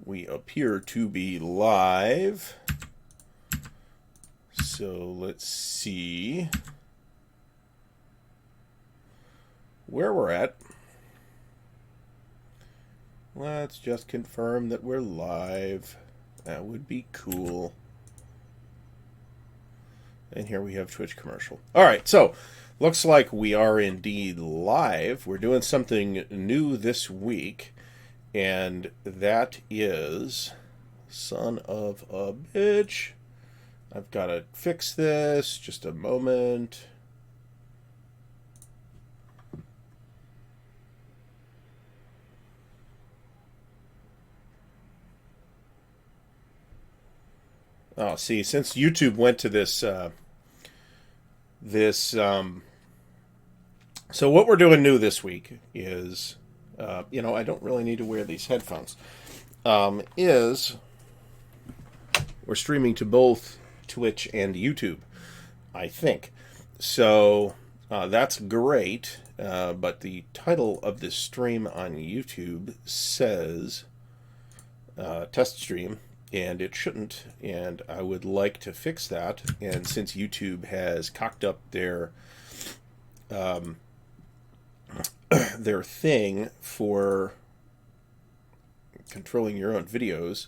We appear to be live. So let's see where we're at. Let's just confirm that we're live. That would be cool. And here we have Twitch commercial. All right, so looks like we are indeed live. We're doing something new this week, and that is son of a bitch. I've got to fix this. Just a moment. Oh, see, since YouTube went to this, so what we're doing new this week is, I don't really need to wear these headphones, is we're streaming to both Twitch and YouTube, I think. So that's great, but the title of this stream on YouTube says test stream, and it shouldn't, and I would like to fix that. And since YouTube has cocked up their thing for controlling your own videos,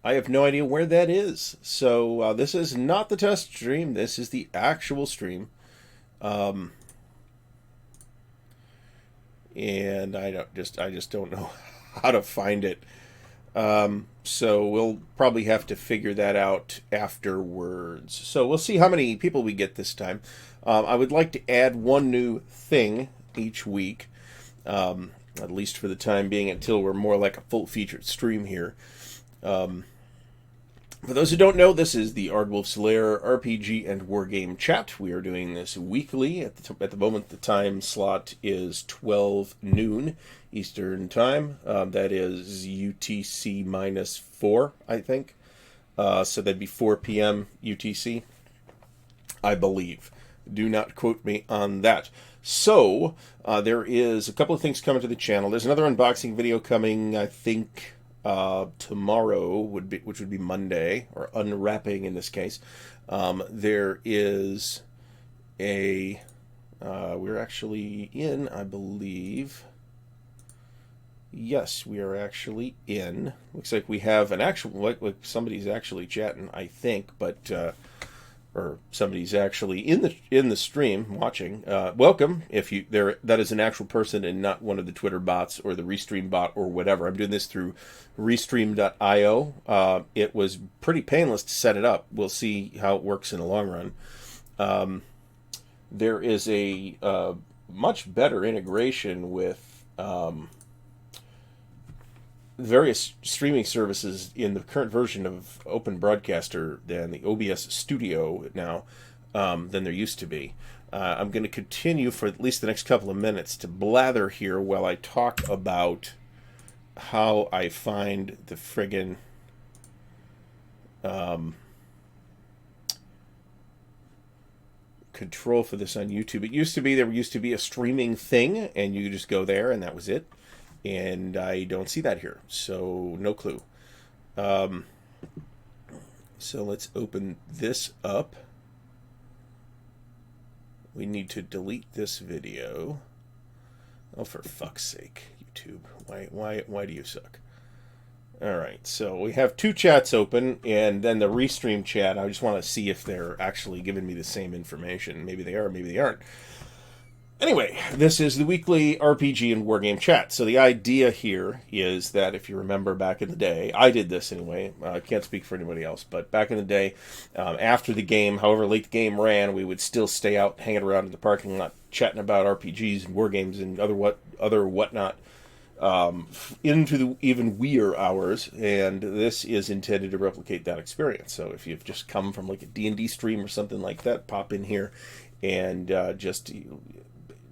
I have no idea where that is. So this is not the test stream. This is the actual stream. And I just don't know how to find it. So we'll probably have to figure that out afterwards. So we'll see how many people we get this time. I would like to add one new thing each week, at least for the time being, until we're more like a full-featured stream here. For those who don't know, this is the Ardwolf's Lair RPG and Wargame chat. We are doing this weekly. At the moment, the time slot is 12 noon Eastern Time. That is UTC minus 4, I think. So that'd be 4 p.m. UTC, I believe. Do not quote me on that. So, there is a couple of things coming to the channel. There's another unboxing video coming, I think, tomorrow, which would be Monday, or unwrapping in this case. There is a... we're actually in, I believe... Yes, we are actually in. Looks like we have an actual... Like somebody's actually chatting, I think, but... or somebody's actually in the stream watching. Welcome, if you that is an actual person and not one of the Twitter bots or the Restream bot or whatever. I'm doing this through Restream.io. It was pretty painless to set it up. We'll see how it works in the long run. There is a much better integration with various streaming services in the current version of Open Broadcaster than the OBS Studio now than there used to be. I'm going to continue for at least the next couple of minutes to blather here while I talk about how I find the friggin' control for this on YouTube. There used to be a streaming thing, and you just go there, and that was it. And I don't see that here, so no clue. So let's open this up. We need to delete this video. Oh, for fuck's sake, YouTube. Why do you suck? Alright, so we have two chats open, and then the Restream chat. I just want to see if they're actually giving me the same information. Maybe they are, maybe they aren't. Anyway, this is the weekly RPG and Wargame chat. So the idea here is that, if you remember back in the day, I did this anyway, I can't speak for anybody else, but back in the day, after the game, however late the game ran, we would still stay out hanging around in the parking lot, chatting about RPGs and Wargames and other whatnot, into the even weirder hours, and this is intended to replicate that experience. So if you've just come from like a D&D stream or something like that, pop in here and just...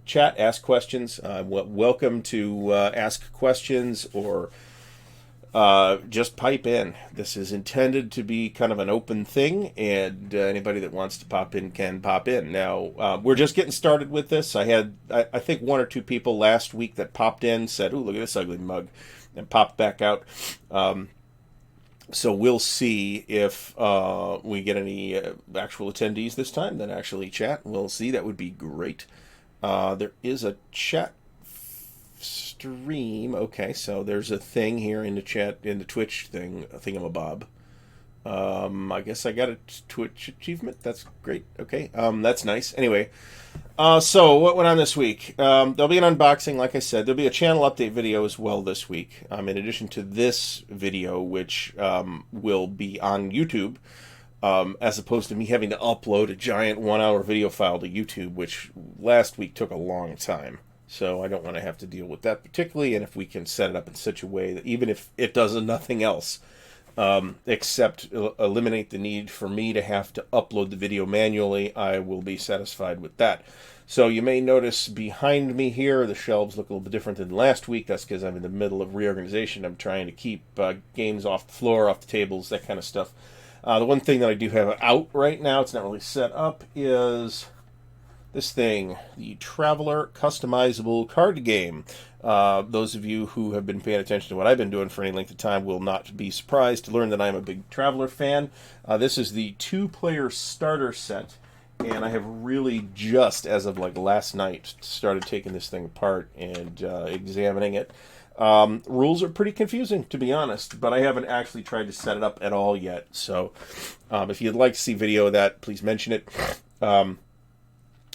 chat, ask questions. Welcome to ask questions or just pipe in. This is intended to be kind of an open thing, and anybody that wants to pop in can pop in. Now, we're just getting started with this. I had, I think, one or two people last week that popped in, said, "Ooh, look at this ugly mug," and popped back out. So we'll see if we get any actual attendees this time that actually chat. We'll see. That would be great. There is a chat stream. Okay, so there's a thing here in the chat, in the Twitch thing, a thingamabob. I guess I got a Twitch achievement. That's great. Okay, that's nice. Anyway, so what went on this week? There'll be an unboxing, like I said. There'll be a channel update video as well this week, in addition to this video, which will be on YouTube, as opposed to me having to upload a giant 1-hour video file to YouTube, which last week took a long time. So I don't want to have to deal with that particularly, and if we can set it up in such a way that even if it does nothing else, except eliminate the need for me to have to upload the video manually, I will be satisfied with that. So you may notice behind me here, the shelves look a little bit different than last week. That's because I'm in the middle of reorganization. I'm trying to keep games off the floor, off the tables, that kind of stuff. The one thing that I do have out right now, it's not really set up, is this thing, the Traveler Customizable Card Game. Those of you who have been paying attention to what I've been doing for any length of time will not be surprised to learn that I'm a big Traveler fan. This is the 2-player starter set, and I have really just, as of like last night, started taking this thing apart and examining it. Rules are pretty confusing, to be honest, but I haven't actually tried to set it up at all yet. So if you'd like to see video of that, please mention it.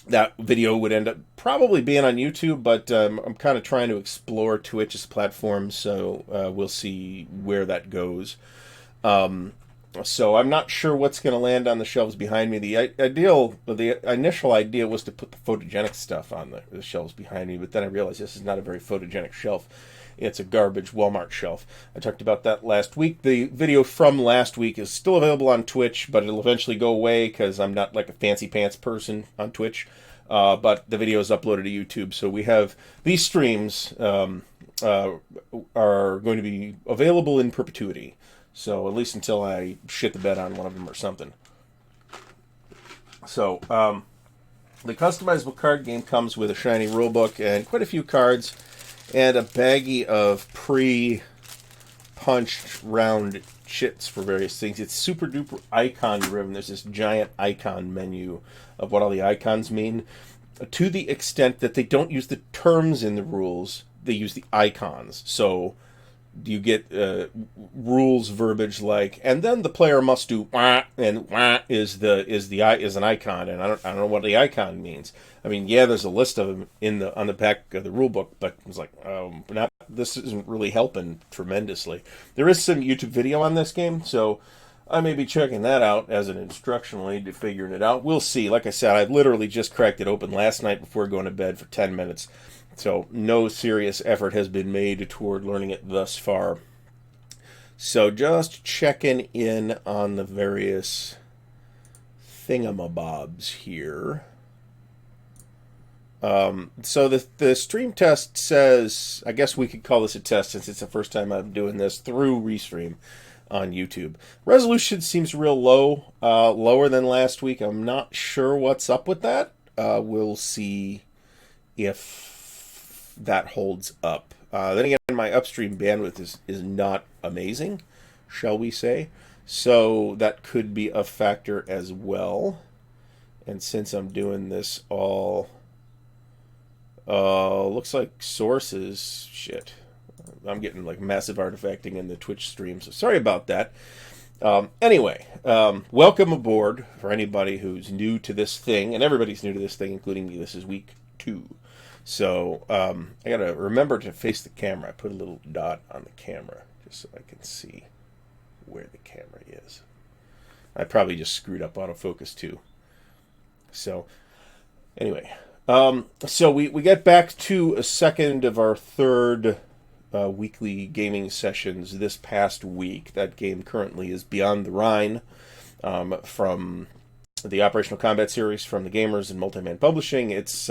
That video would end up probably being on YouTube, but I'm kind of trying to explore Twitch as a platform, so we'll see where that goes. So I'm not sure what's going to land on the shelves behind me. The initial idea was to put the photogenic stuff on the shelves behind me, but then I realized this is not a very photogenic shelf. It's a garbage Walmart shelf. I talked about that last week. The video from last week is still available on Twitch, but it'll eventually go away because I'm not like a fancy pants person on Twitch. But the video is uploaded to YouTube, so we have these streams are going to be available in perpetuity. So at least until I shit the bed on one of them or something. So the customizable card game comes with a shiny rulebook and quite a few cards, and a baggie of pre-punched round chits for various things. It's super duper icon driven. There's this giant icon menu of what all the icons mean, to the extent that they don't use the terms in the rules, they use the icons. So you get rules verbiage like, and then the player must do wah, and wah is an icon, and I don't know what the icon means. I mean, yeah, there's a list of them on the back of the rule book, but it's like, this isn't really helping tremendously. There is some YouTube video on this game, so I may be checking that out as an instructional aid to figuring it out. We'll see. Like I said, I literally just cracked it open last night before going to bed for 10 minutes. So no serious effort has been made toward learning it thus far. So just checking in on the various thingamabobs here. So the stream test says, I guess we could call this a test since it's the first time I'm doing this through Restream on YouTube. Resolution seems real low, lower than last week. I'm not sure what's up with that. We'll see if that holds up. Then again, my upstream bandwidth is not amazing, shall we say. So that could be a factor as well. And since I'm doing this all... looks like sources... Shit. I'm getting like massive artifacting in the Twitch stream, so sorry about that. Anyway, welcome aboard for anybody who's new to this thing, and everybody's new to this thing, including me. This is week 2. So I gotta remember to face the camera. I put a little dot on the camera just so I can see where the camera is. I probably just screwed up autofocus too. So anyway, so we get back to a second of our third weekly gaming sessions this past week. That game currently is Beyond the Rhine, from the Operational Combat series from the Gamers and Multiman Publishing. It's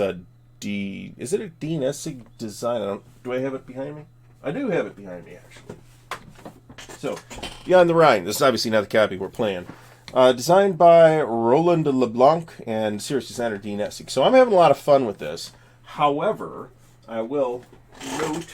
is it a Dean Essig design? Do I have it behind me? I do have it behind me, actually. So, Beyond the Rhine. This is obviously not the copy we're playing. Designed by Roland LeBlanc and series designer Dean Essig. So I'm having a lot of fun with this. However, I will note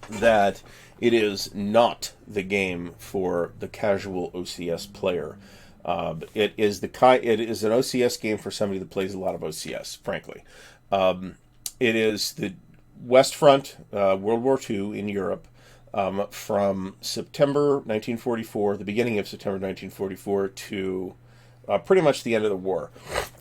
that It is not the game for the casual OCS player. It is an OCS game for somebody that plays a lot of OCS. Frankly, it is the West Front, World War II in Europe, from September 1944, the beginning of September 1944, to pretty much the end of the war.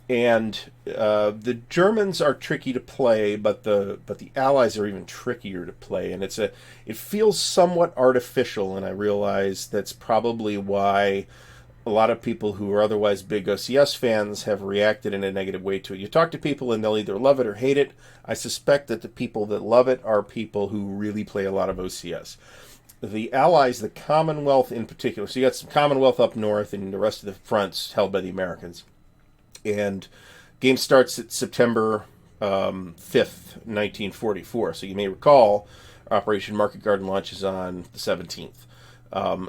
And the Germans are tricky to play, but the Allies are even trickier to play, and it feels somewhat artificial. And I realize that's probably why a lot of people who are otherwise big OCS fans have reacted in a negative way to it. You talk to people and they'll either love it or hate it. I suspect that the people that love it are people who really play a lot of OCS. The Allies, the Commonwealth in particular, so you got some Commonwealth up north and the rest of the fronts held by the Americans. And game starts at September 5th, 1944. So you may recall Operation Market Garden launches on the 17th.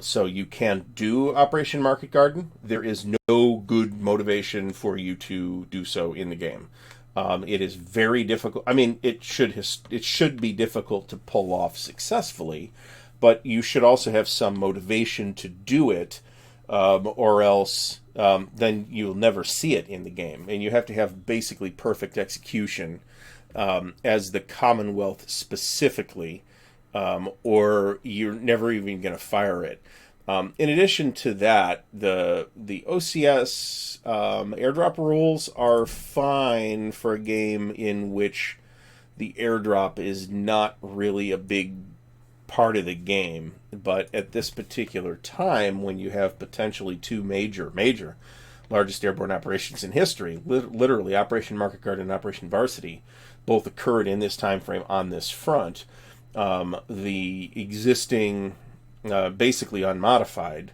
So you can do Operation Market Garden. There is no good motivation for you to do so in the game. It is very difficult. I mean, it should be difficult to pull off successfully, but you should also have some motivation to do it, or else then you'll never see it in the game. And you have to have basically perfect execution as the Commonwealth specifically, or you're never even going to fire it. In addition to that, the OCS airdrop rules are fine for a game in which the airdrop is not really a big part of the game. But at this particular time, when you have potentially two major largest airborne operations in history, literally Operation Market Garden and Operation Varsity, both occurred in this time frame on this front. The existing, basically unmodified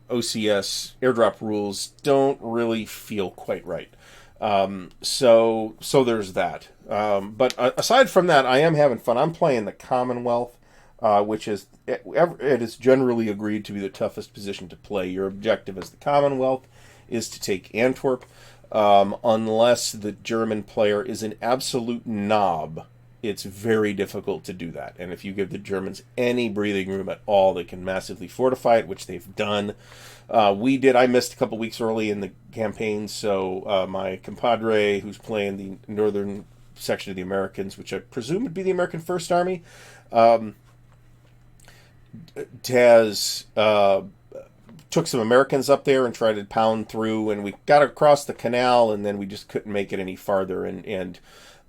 OCS airdrop rules don't really feel quite right. So there's that. But aside from that, I am having fun. I'm playing the Commonwealth, which is it is generally agreed to be the toughest position to play. Your objective as the Commonwealth is to take Antwerp, unless the German player is an absolute knob. It's very difficult to do that. And if you give the Germans any breathing room at all, they can massively fortify it, which they've done. I missed a couple weeks early in the campaign, so my compadre, who's playing the northern section of the Americans, which I presume would be the American First Army, has took some Americans up there and tried to pound through, and we got across the canal, and then we just couldn't make it any farther. And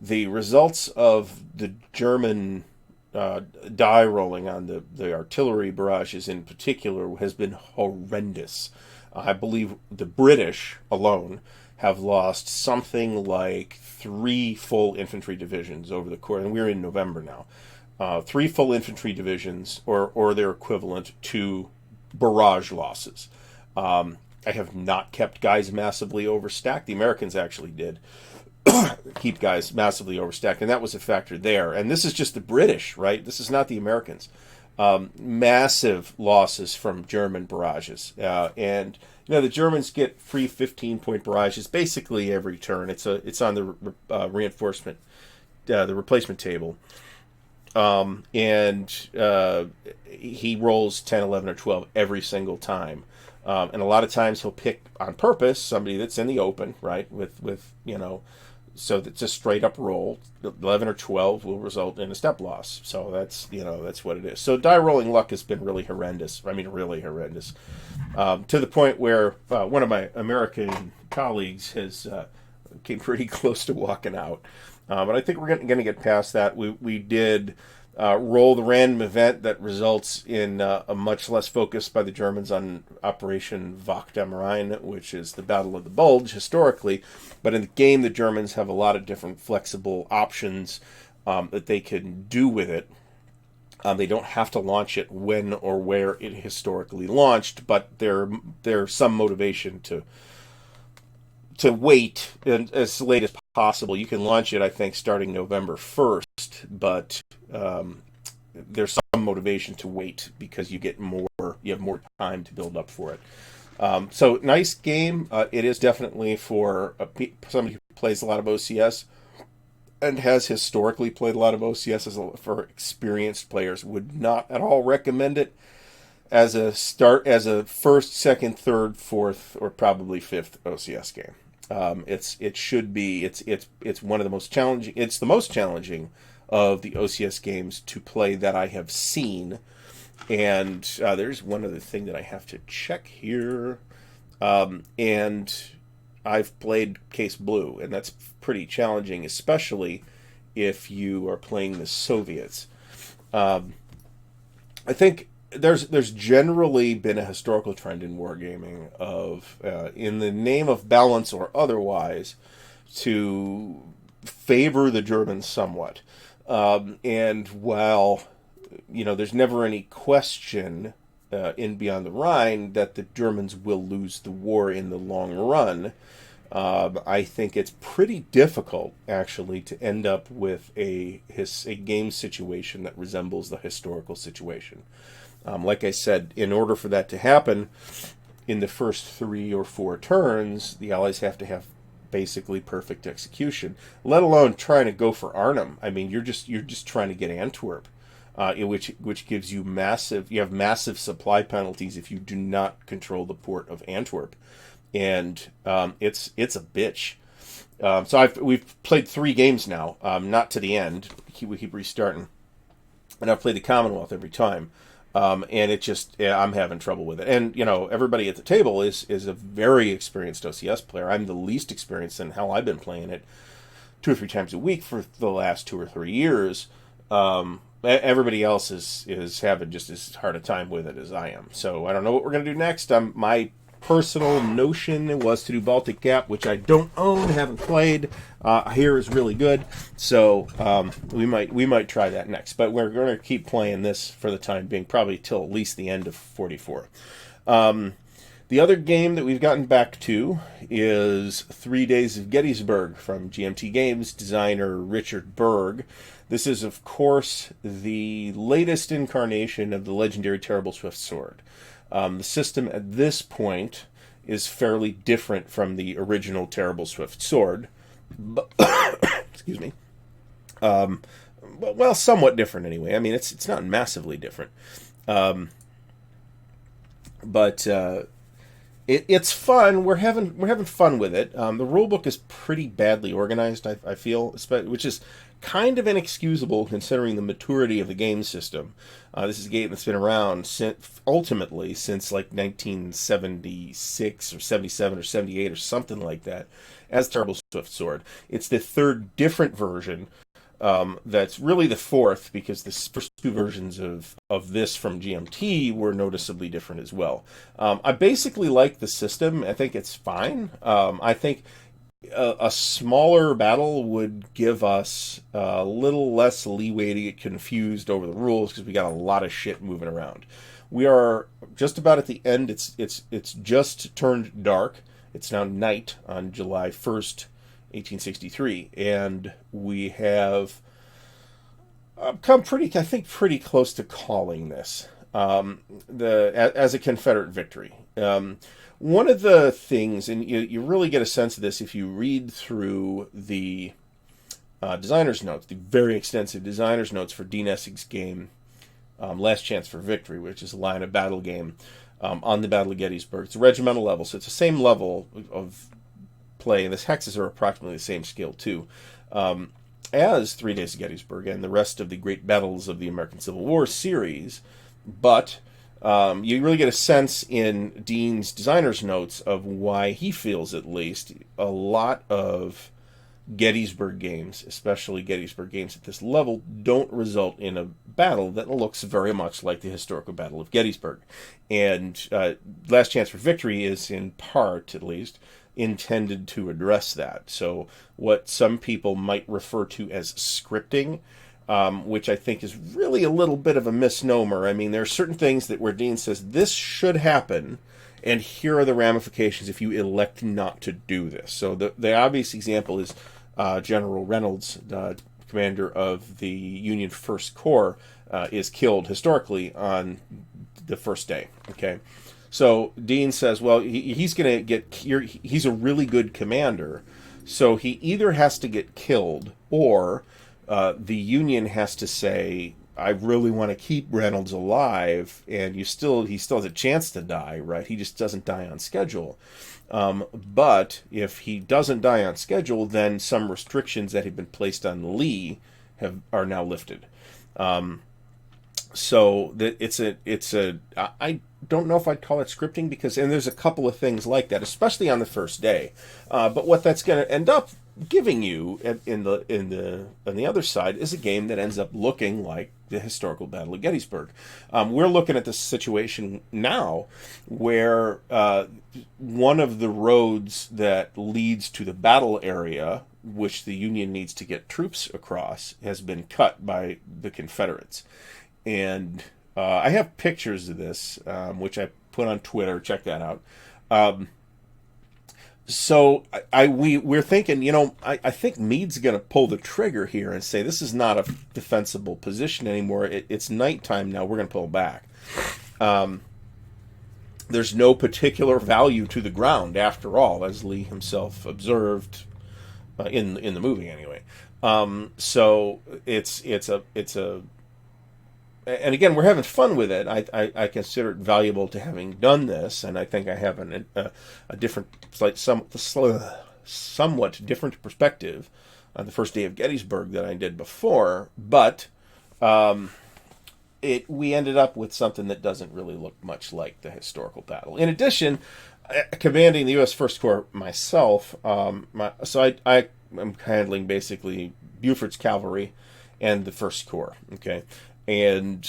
the results of the German die rolling on the artillery barrages in particular has been horrendous. I believe the British alone have lost something like 3 full infantry divisions over the course, and we're in November now. 3 full infantry divisions, or their equivalent, to barrage losses. I have not kept guys massively overstacked. The Americans actually did keep guys massively overstacked, and that was a factor there. And this is just the British, right? This is not the Americans. Massive losses from German barrages, and the Germans get free 15-point barrages basically every turn. It's on the reinforcement, the replacement table, and he rolls 10, 11, or 12 every single time. And a lot of times he'll pick on purpose somebody that's in the open, right? With so that's a straight up roll. 11 or 12 will result in a step loss. So that's what it is. So die rolling luck has been really horrendous. I mean, really horrendous, to the point where one of my American colleagues has came pretty close to walking out. But I think we're going to get past that. We did roll the random event that results in a much less focus by the Germans on Operation Wacht am Rhein, which is the Battle of the Bulge historically. But in the game, the Germans have a lot of different flexible options that they can do with it. They don't have to launch it when or where it historically launched, but there's some motivation to wait as late as possible. You can launch it, I think, starting November 1st, but there's some motivation to wait because you have more time to build up for it. So nice game. It is definitely for somebody who plays a lot of OCS. and has historically played a lot of OCS for experienced players, would not at all recommend it as a first, second, third, fourth, or probably fifth OCS game. It's one of the most challenging. It's the most challenging of the OCS games to play that I have seen. And there's one other thing that I have to check here. And I've played Case Blue, and that's pretty challenging, especially if you are playing the Soviets. I think there's generally been a historical trend in wargaming of, in the name of balance or otherwise, to favor the Germans somewhat. And while, there's never any question in Beyond the Rhine that the Germans will lose the war in the long run, I think it's pretty difficult, actually, to end up with a game situation that resembles the historical situation. Like I said, in order for that to happen, in the first 3 or 4 turns, the Allies have to have basically perfect execution, let alone trying to go for Arnhem. I mean, you're just trying to get Antwerp, which gives you massive supply penalties if you do not control the port of Antwerp, and it's a bitch. So we've played 3 games now, not to the end. We keep restarting, and I've played the Commonwealth every time. And I'm having trouble with it. And, everybody at the table is a very experienced OCS player. I'm the least experienced, and hell, I've been playing it 2 or 3 times a week for the last 2 or 3 years. Everybody else is having just as hard a time with it as I am. So I don't know what we're going to do next. My personal notion was to do Baltic Gap, which I don't own, haven't played. I hear is really good, so we might try that next. But we're going to keep playing this for the time being, probably till at least the end of 44. The other game that we've gotten back to is 3 Days of Gettysburg from GMT Games, designer Richard Berg. This is, of course, the latest incarnation of the legendary Terrible Swift Sword. The system at this point is fairly different from the original Terrible Swift Sword. But, excuse me. Well, somewhat different anyway. I mean, it's not massively different. But it's fun. We're having fun with it. The rulebook is pretty badly organized, I feel, which is kind of inexcusable considering the maturity of the game system. This is a game that's been around since like 1976 or 77 or 78 or something like that, as Terrible Swift Sword. It's the 3rd different version. That's really the 4th, because the first 2 versions of this from GMT were noticeably different as well. I basically like the system. I think it's fine. I think a smaller battle would give us a little less leeway to get confused over the rules, because we got a lot of shit moving around. We are just about at the end. It's just turned dark. It's now night on July 1st, 1863, and we have come pretty close to calling this as a Confederate victory. One of the things, and you really get a sense of this if you read through the designer's notes, the very extensive designer's notes for Dean Essig's game, Last Chance for Victory, which is a line of battle game on the Battle of Gettysburg. It's a regimental level, so it's the same level of play, and the hexes are approximately the same scale too, as 3 Days of Gettysburg and the rest of the great battles of the American Civil War series, but you really get a sense in Dean's designer's notes of why he feels, at least, a lot of Gettysburg games, especially Gettysburg games at this level, don't result in a battle that looks very much like the historical Battle of Gettysburg. And Last Chance for Victory is, in part, at least, intended to address that. So what some people might refer to as scripting, which I think is really a little bit of a misnomer. I mean, there are certain things where Dean says, this should happen, and here are the ramifications if you elect not to do this. So the obvious example is General Reynolds, commander of the Union First Corps, is killed historically on the first day. Okay, so Dean says, well, he's going to he's a really good commander, So he either has to get killed, or the Union has to say, I really want to keep Reynolds alive, and he still has a chance to die, right? He just doesn't die on schedule. But if he doesn't die on schedule, then some restrictions that had been placed on Lee are now lifted. So that I don't know if I'd call it scripting, and there's a couple of things like that, especially on the first day. But what that's going to end up giving you on the other side is a game that ends up looking like the historical Battle of Gettysburg. We're looking at this situation now where one of the roads that leads to the battle area, which the Union needs to get troops across, has been cut by the Confederates. And I have pictures of this, which I put on Twitter. Check that out. So we're thinking, I think Meade's going to pull the trigger here and say, this is not a defensible position anymore. It's nighttime now. We're going to pull back. There's no particular value to the ground, after all, as Lee himself observed in the movie, anyway. So it's a and again, we're having fun with it. I consider it valuable to having done this, and I think I have a different, somewhat different perspective on the first day of Gettysburg than I did before. But we ended up with something that doesn't really look much like the historical battle. In addition, commanding the U.S. First Corps myself, so I am handling basically Buford's cavalry and the First Corps. Okay. And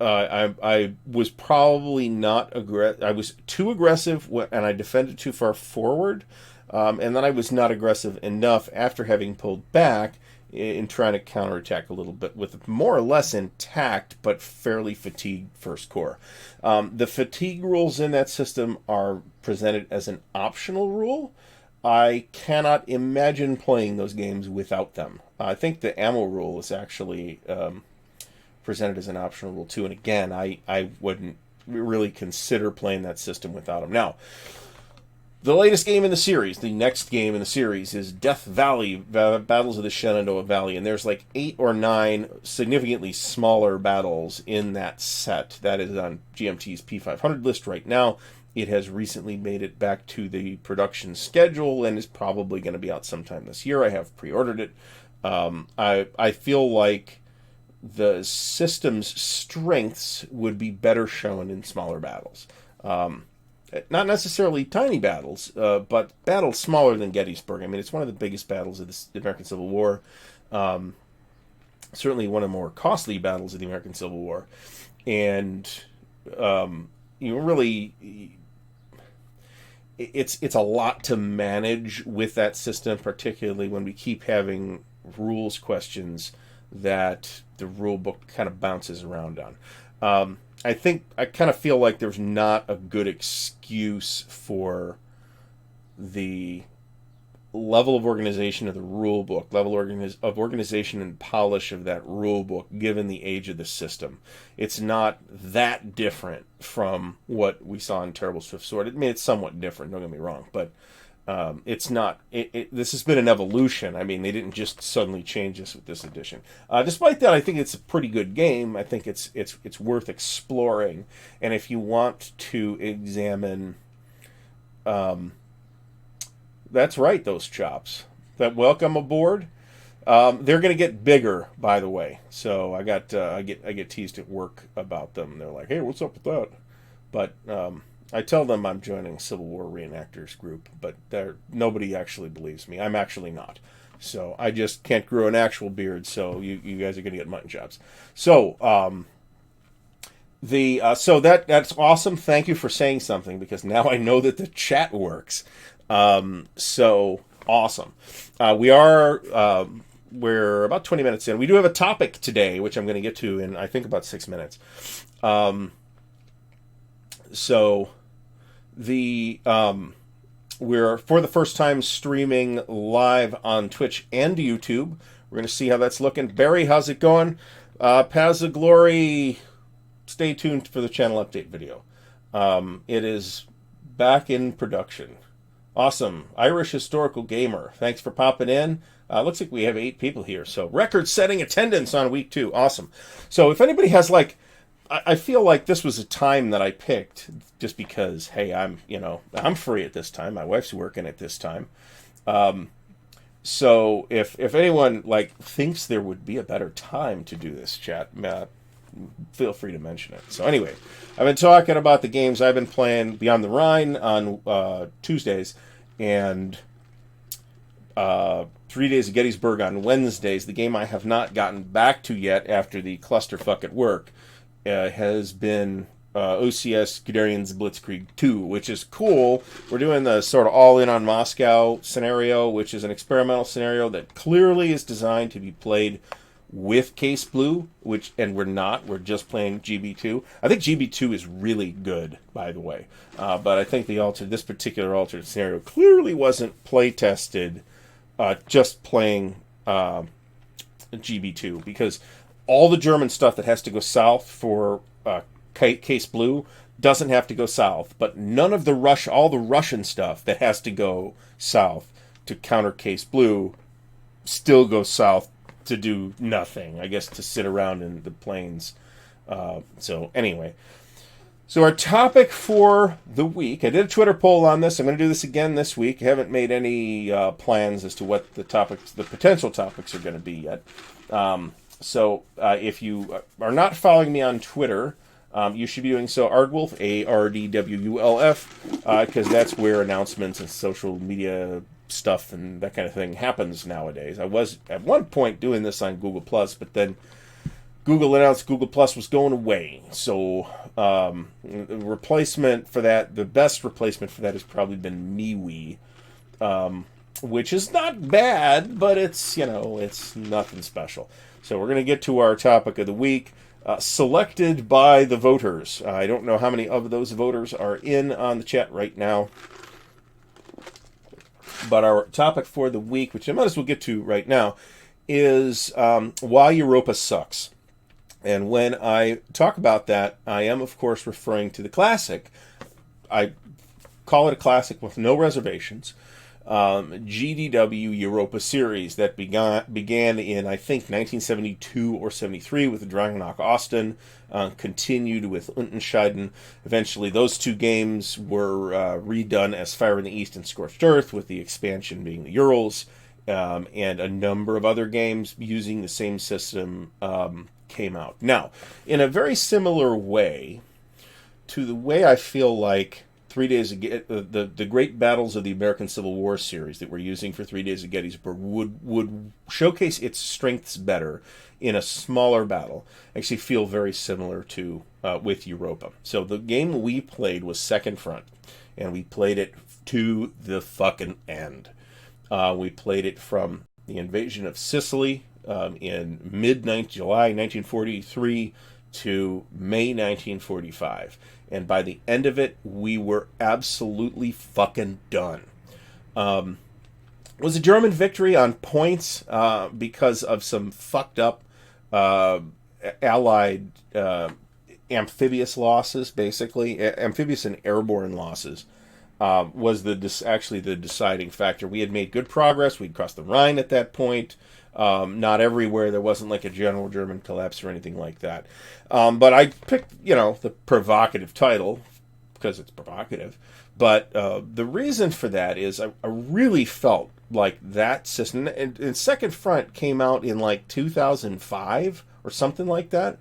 I was probably not aggressive. I was too aggressive, and I defended too far forward. And then I was not aggressive enough after having pulled back in trying to counterattack a little bit with more or less intact but fairly fatigued First Corps. The fatigue rules in that system are presented as an optional rule. I cannot imagine playing those games without them. I think the ammo rule is actually presented as an optional rule too. And again, I wouldn't really consider playing that system without them. Now, the latest game in the series, the next game in the series, is Death Valley, Battles of the Shenandoah Valley. And there's like 8 or 9 significantly smaller battles in that set. That is on GMT's P500 list right now. It has recently made it back to the production schedule and is probably going to be out sometime this year. I have pre-ordered it. I feel like the system's strengths would be better shown in smaller battles. Not necessarily tiny battles, but battles smaller than Gettysburg. I mean, it's one of the biggest battles of the American Civil War. Certainly one of the more costly battles of the American Civil War. And really, it's a lot to manage with that system, particularly when we keep having rules questions that the rule book kind of bounces around on. I kind of feel like there's not a good excuse for the level of organization of the rule book, level of organization and polish of that rule book, given the age of the system. It's not that different from what we saw in Terrible Swift Sword. I mean, it's somewhat different, don't get me wrong, but it's not. This has been an evolution. I mean, they didn't just suddenly change this with this edition. Despite that, I think it's a pretty good game. I think it's worth exploring. And if you want to examine, that's right, those chops. That welcome aboard. They're going to get bigger, by the way. So I get teased at work about them. They're like, "Hey, what's up with that?" But I tell them I'm joining a Civil War reenactors group, but nobody actually believes me. I'm actually not. So I just can't grow an actual beard, so you guys are going to get mutton chops. So so that's awesome. Thank you for saying something, because now I know that the chat works. So awesome. We're about 20 minutes in. We do have a topic today, which I'm going to get to in, I think, about 6 minutes. We're for the first time streaming live on Twitch and YouTube. We're going to see how that's looking. Barry, how's it going? Paths of Glory, stay tuned for the channel update video. It is back in production. Awesome. Irish Historical Gamer. Thanks for popping in. Looks like we have 8 people here. So record-setting attendance on week 2. Awesome. So if anybody has like, I feel like this was a time that I picked just because, hey, I'm free at this time. My wife's working at this time. So if anyone like thinks there would be a better time to do this chat, feel free to mention it. So anyway, I've been talking about the games I've been playing Beyond the Rhine on Tuesdays, and 3 Days of Gettysburg on Wednesdays. The game I have not gotten back to yet after the clusterfuck at work has been OCS Guderian's Blitzkrieg 2, which is cool. We're doing the sort of all in on Moscow scenario, which is an experimental scenario that clearly is designed to be played with Case Blue, and we're not. We're just playing GB2. I think GB2 is really good, by the way. But I think this particular alternate scenario clearly wasn't play tested just playing GB2, because all the German stuff that has to go south for Case Blue doesn't have to go south, but none of all the Russian stuff that has to go south to counter Case Blue still goes south to do nothing. I guess to sit around in the plains. So anyway, so our topic for the week. I did a Twitter poll on this. I'm going to do this again this week. I haven't made any plans as to what the potential topics are going to be yet. So if you are not following me on Twitter, you should be doing so. Ardwulf, ARDWULF, because that's where announcements and social media stuff and that kind of thing happens nowadays. I was at one point doing this on Google Plus, but then Google announced Google Plus was going away. So replacement for that, the best replacement for that has probably been MeWe, which is not bad, but it's nothing special. So we're going to get to our topic of the week, selected by the voters. I don't know how many of those voters are in on the chat right now. But our topic for the week, which I might as well get to right now, is why Europa sucks. And when I talk about that, I am, of course, referring to the classic. I call it a classic with no reservations. GDW Europa series that began in, I think, 1972 or 73 with Dragonach Austin, continued with Untenscheiden. Eventually, those two games were redone as Fire in the East and Scorched Earth, with the expansion being the Urals, and a number of other games using the same system came out. Now, in a very similar way to the way I feel like 3 Days of the Great Battles of the American Civil War series that we're using for 3 Days of Gettysburg would showcase its strengths better in a smaller battle. Actually feel very similar to with Europa. So the game we played was Second Front, and we played it to the fucking end. We played it from the invasion of Sicily in July 1943 to May 1945. And by the end of it, we were absolutely fucking done. It was a German victory on points because of some fucked up Allied amphibious losses, basically. Amphibious and airborne losses was actually the deciding factor. We had made good progress. We'd crossed the Rhine at that point. Not everywhere. There wasn't like a general German collapse or anything like that. But I picked, the provocative title because it's provocative. But the reason for that is I really felt like that system, and Second Front came out in like 2005 or something like that.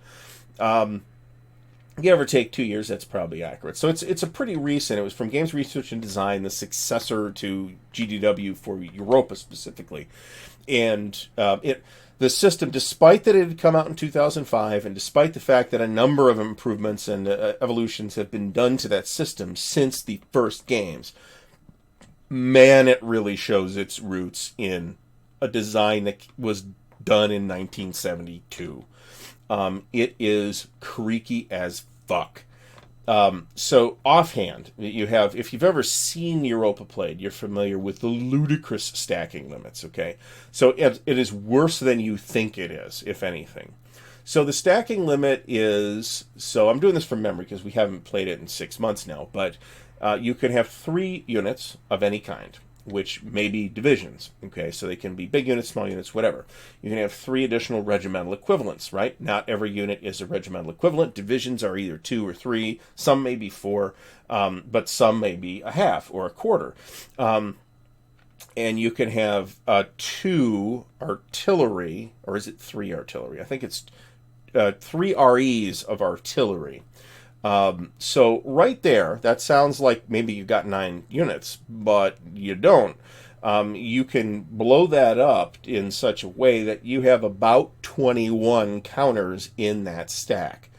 Give or take 2 years, that's probably accurate. So it's a pretty recent. It was from Games Research and Design, the successor to GDW for Europa specifically. And the system, despite that it had come out in 2005, and despite the fact that a number of improvements and evolutions have been done to that system since the first games, man, it really shows its roots in a design that was done in 1972. It is creaky as fuck. So offhand, if you've ever seen Europa played, you're familiar with the ludicrous stacking limits, okay? So it is worse than you think it is, if anything. So the stacking limit is, so I'm doing this from memory because we haven't played it in 6 months now, but You can have 3 units of any kind, which may be divisions. Okay, so they can be big units, small units, whatever. You can have 3 additional regimental equivalents, right? Not every unit is a regimental equivalent. Divisions are either 2 or 3. Some may be 4, but some may be a half or a quarter. And you can have 2 artillery, or is it 3 artillery? I think it's 3 REs of artillery. So right there, that sounds like maybe you got 9 units, but you don't. You can blow that up in such a way that you have about 21 counters in that stack.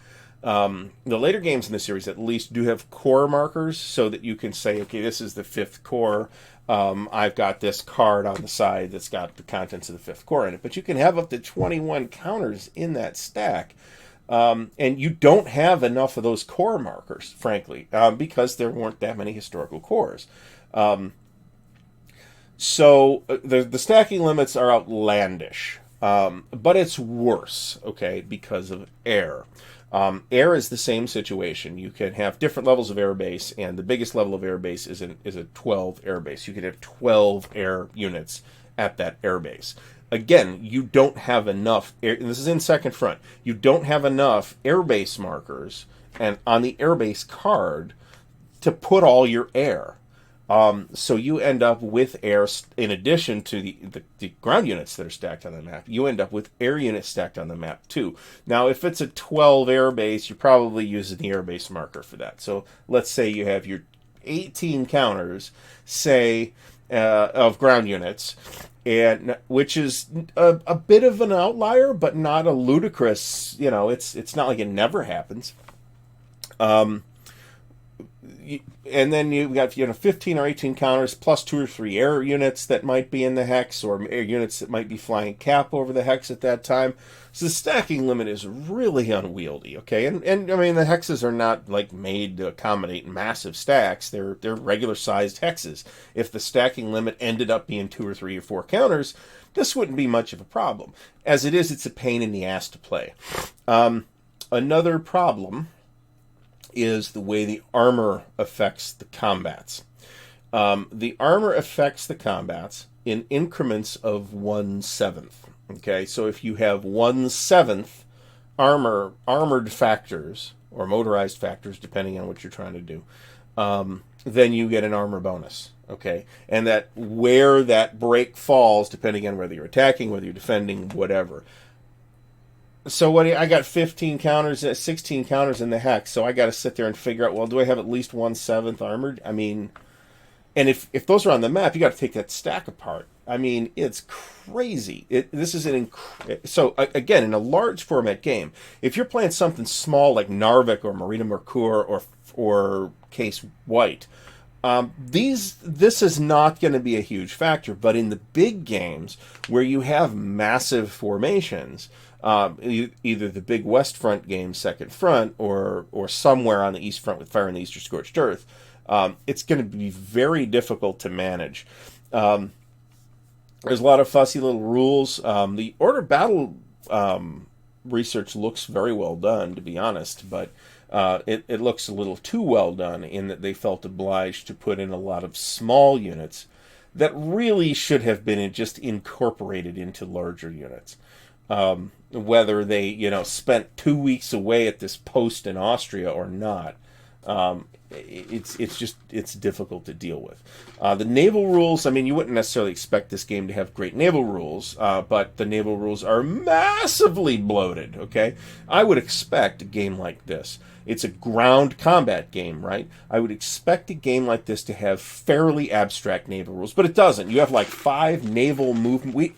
The later games in the series at least do have core markers so that you can say, okay, this is the 5th core. I've got this card on the side that's got the contents of the 5th core in it. But you can have up to 21 counters in that stack. And you don't have enough of those core markers, frankly, because there weren't that many historical cores. So the stacking limits are outlandish, but it's worse, okay, because of air. Air is the same situation. You can have different levels of air base, and the biggest level of air base is a 12 air base. You could have 12 air units at that air base. Again, you don't have enough air, and this is in second front. You don't have enough airbase markers and on the airbase card to put all your air. So you end up with air in addition to the ground units that are stacked on the map. You end up with air units stacked on the map too. Now, if it's a 12 airbase, you're probably using the airbase marker for that. So let's say you have your 18 counters, say, of ground units, and which is a bit of an outlier, but not a ludicrous. It's not like it never happens. And then you've got 15 or 18 counters plus 2 or 3 air units that might be in the hex, or air units that might be flying cap over the hex at that time. So the stacking limit is really unwieldy, okay? And I mean, the hexes are not like made to accommodate massive stacks. They're regular sized hexes. If the stacking limit ended up being 2 or 3 or 4 counters, this wouldn't be much of a problem. As it is, it's a pain in the ass to play. Another problem is the way the armor affects the combats. The armor affects the combats in increments of 1/7. Okay, so if you have 1/7 armored factors, or motorized factors, depending on what you're trying to do, then you get an armor bonus. Okay, and that where that break falls, depending on whether you're attacking, whether you're defending, whatever. So I got 15 counters, 16 counters in the hex, so I got to sit there and figure out, well, do I have at least 1/7 armored? I mean, and if those are on the map, you got to take that stack apart. I mean, it's crazy. This is so again, in a large format game, if you're playing something small like Narvik or Marina Mercure or Case White, this is not going to be a huge factor. But in the big games where you have massive formations, either the big West Front game, Second Front, or somewhere on the East Front with Fire in the Eastern Scorched Earth, it's going to be very difficult to manage. There's a lot of fussy little rules. The Order Battle research looks very well done, to be honest, but it looks a little too well done in that they felt obliged to put in a lot of small units that really should have been just incorporated into larger units. Whether they, spent 2 weeks away at this post in Austria or not, it's difficult to deal with. The naval rules, I mean, you wouldn't necessarily expect this game to have great naval rules, but the naval rules are massively bloated, okay? I would expect a game like this. It's a ground combat game, right? I would expect a game like this to have fairly abstract naval rules, but it doesn't. You have like 5 naval movement.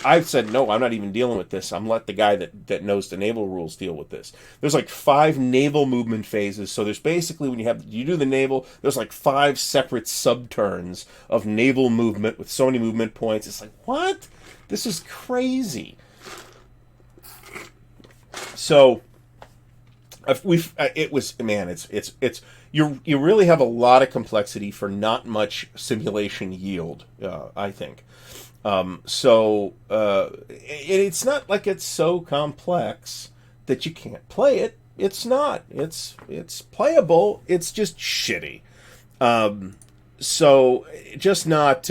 I've said, no, I'm not even dealing with this. I'm let the guy that knows the naval rules deal with this. There's like 5 naval movement phases. So there's basically, when you do the naval, there's like 5 separate sub-turns of naval movement with so many movement points. It's like, what? This is crazy. So you really have a lot of complexity for not much simulation yield, I think. It's not like it's so complex that you can't play it. It's not. It's playable. It's just shitty. So just not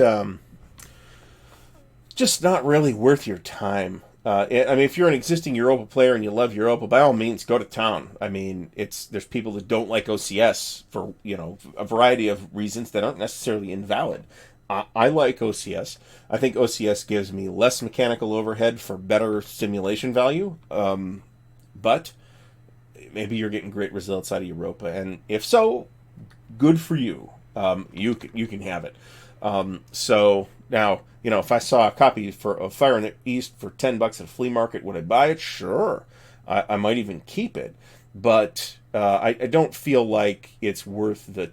really worth your time. I mean, if you're an existing Europa player and you love Europa, by all means, go to town. I mean, there's people that don't like OCS for a variety of reasons that aren't necessarily invalid. I like OCS. I think OCS gives me less mechanical overhead for better simulation value. But maybe you're getting great results out of Europa, and if so, good for you. You can have it. So now, if I saw a copy of Fire in the East for $10 at a flea market, would I buy it? Sure. I might even keep it, but I don't feel like it's worth the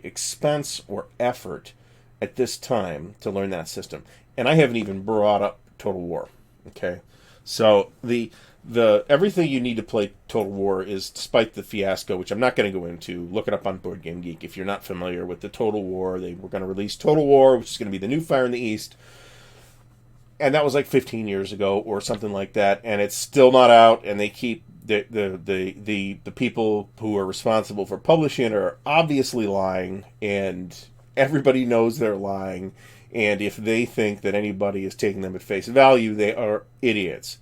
expense or effort at this time to learn that system. And I haven't even brought up Total War. Okay, so the everything you need to play Total War is, despite the fiasco, which I'm not going to go into. Look it up on Board Game Geek if you're not familiar with the Total War. They were going to release Total War, which is going to be the new Fire in the East, and that was like 15 years ago or something like that, and it's still not out. And they keep the people who are responsible for publishing it are obviously lying, and everybody knows they're lying. And if they think that anybody is taking them at face value, they are idiots.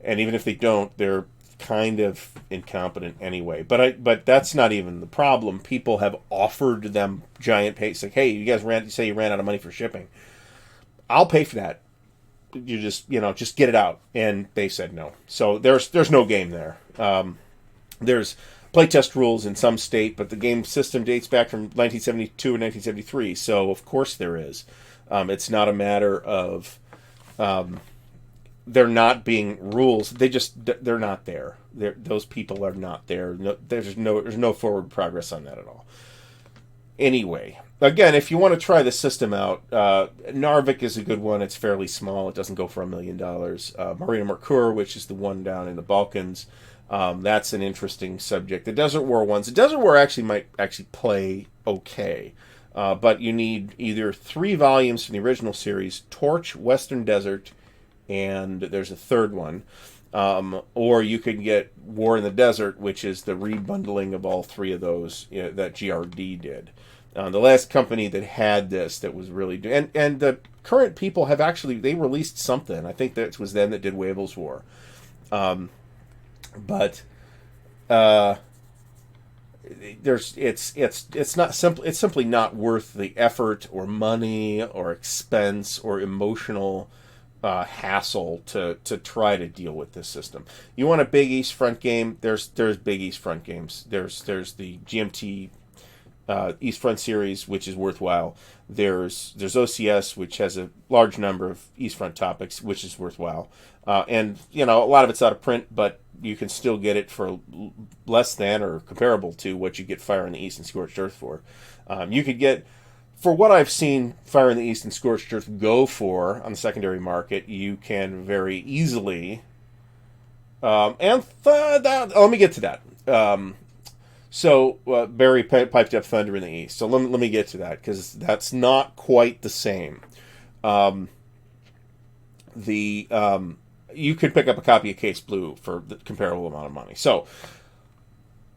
And even if they don't, they're kind of incompetent anyway. But that's not even the problem. People have offered them giant pays, like, hey, you guys say you ran out of money for shipping. I'll pay for that. You just get it out. And they said no. So there's no game there. There's playtest rules in some state, but the game system dates back from 1972 and 1973. So of course there is. It's not a matter of there not being rules. They're not there. Those people are not there. There's no forward progress on that at all. Anyway, again, if you want to try the system out, Narvik is a good one. It's fairly small. It doesn't go for $1 million. Marina Mercur, which is the one down in the Balkans, that's an interesting subject. The Desert War ones. The Desert War might play okay. But you need either 3 volumes from the original series, Torch, Western Desert, and there's a third one. Or you could get War in the Desert, which is the rebundling of all 3 of those that GRD did. The last company that had this that was really... And the current people have they released something. I think that was them that did Wavell's War. But... it's simply not worth the effort or money or expense or emotional hassle to try to deal with this system. You want a big East Front game? There's big East Front games. There's the GMT East Front series, which is worthwhile. There's OCS, which has a large number of East Front topics, which is worthwhile. And a lot of it's out of print, but you can still get it for less than or comparable to what you get Fire in the East and Scorched Earth for. You could get, for what I've seen Fire in the East and Scorched Earth go for on the secondary market, you can very easily... let me get to that. So Barry piped up Thunder in the East. So let me get to that, because that's not quite the same. You could pick up a copy of Case Blue for the comparable amount of money. So,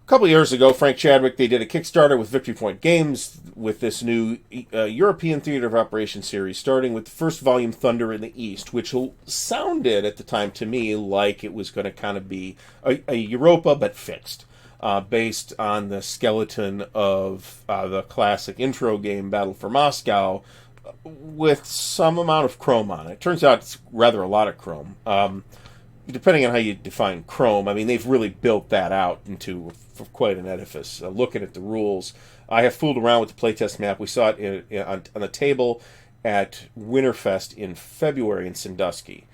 a couple of years ago, Frank Chadwick, they did a Kickstarter with Victory Point Games with this new European Theater of Operation series, starting with the first volume, Thunder in the East, which sounded at the time to me like it was going to kind of be a Europa, but fixed, based on the skeleton of the classic intro game, Battle for Moscow, with some amount of chrome on it. Turns out it's rather a lot of chrome. Depending on how you define chrome, I mean, they've really built that out into quite an edifice. Looking at the rules, I have fooled around with the playtest map. We saw it on the table at Winterfest in February in Sandusky.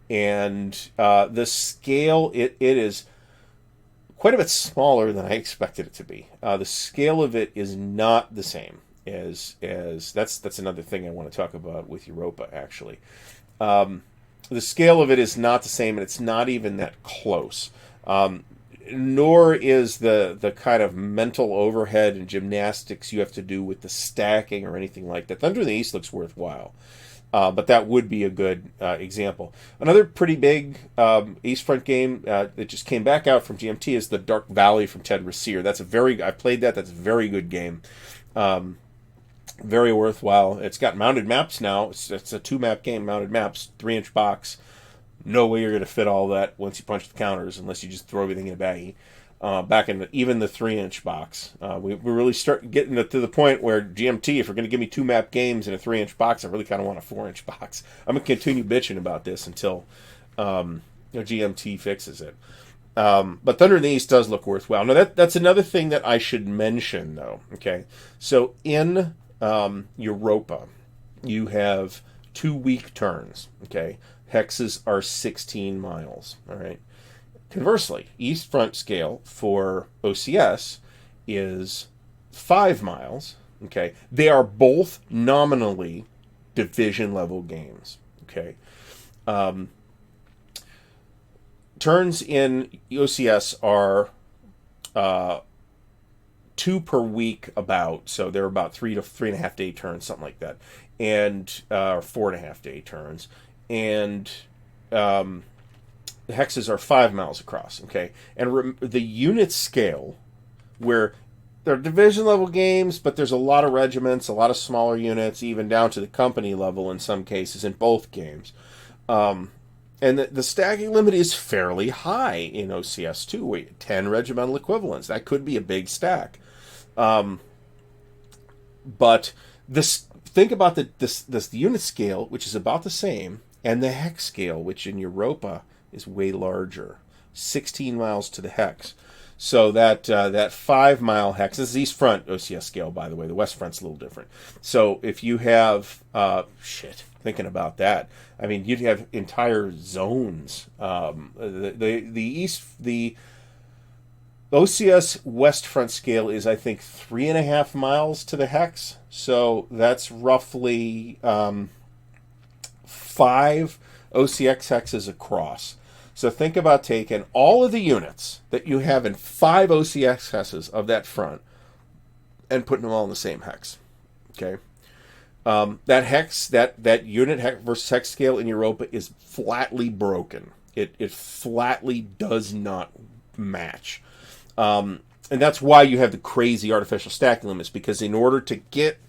And the scale, it is quite a bit smaller than I expected it to be. The scale of it is not the same as that's another thing I want to talk about with Europa, actually. The scale of it is not the same, and it's not even that close. Nor is the kind of mental overhead and gymnastics you have to do with the stacking or anything like that. Thunder in the East looks worthwhile, but that would be a good example. Another pretty big East Front game that just came back out from GMT is the Dark Valley from Ted Rasier. I played that. That's a very good game. Very worthwhile. It's got mounted maps now. It's a 2-map game, mounted maps, 3-inch box. No way you're going to fit all that once you punch the counters, unless you just throw everything in a baggie. Back in even the 3-inch box, we really start getting to the point where GMT, if you're going to give me 2-map games in a 3-inch box, I really kind of want a 4-inch box. I'm going to continue bitching about this until GMT fixes it. But Thunder in the East does look worthwhile. Now that's another thing that I should mention, though. Okay, so in Europa, you have 2 week turns. Okay, hexes are 16 miles. All right. Conversely, East Front scale for OCS is 5 miles. Okay, they are both nominally division level games. Okay. Turns in OCS are 2 per week, so they're about 3 to 3.5 day turns, something like that, and 4.5 day turns, and the hexes are 5 miles across. Okay, and the unit scale, where they're division level games, but there's a lot of regiments, a lot of smaller units, even down to the company level in some cases in both games. And the stacking limit is fairly high in OCS too. 10 regimental equivalents. That could be a big stack. But think about this unit scale, which is about the same, and the hex scale, which in Europa is way larger. 16 miles to the hex. So that 5 mile hex, this is East Front OCS scale, by the way. The West Front's a little different. So if you have thinking about that, I mean, you'd have entire zones. The OCS West Front scale is, I think, 3.5 miles to the hex. So that's roughly 5 OCX hexes across. So think about taking all of the units that you have in 5 OCX hexes of that front and putting them all in the same hex. Okay. That hex, that unit hex versus hex scale in Europa is flatly broken. It flatly does not match. And that's why you have the crazy artificial stacking limits, because in order to get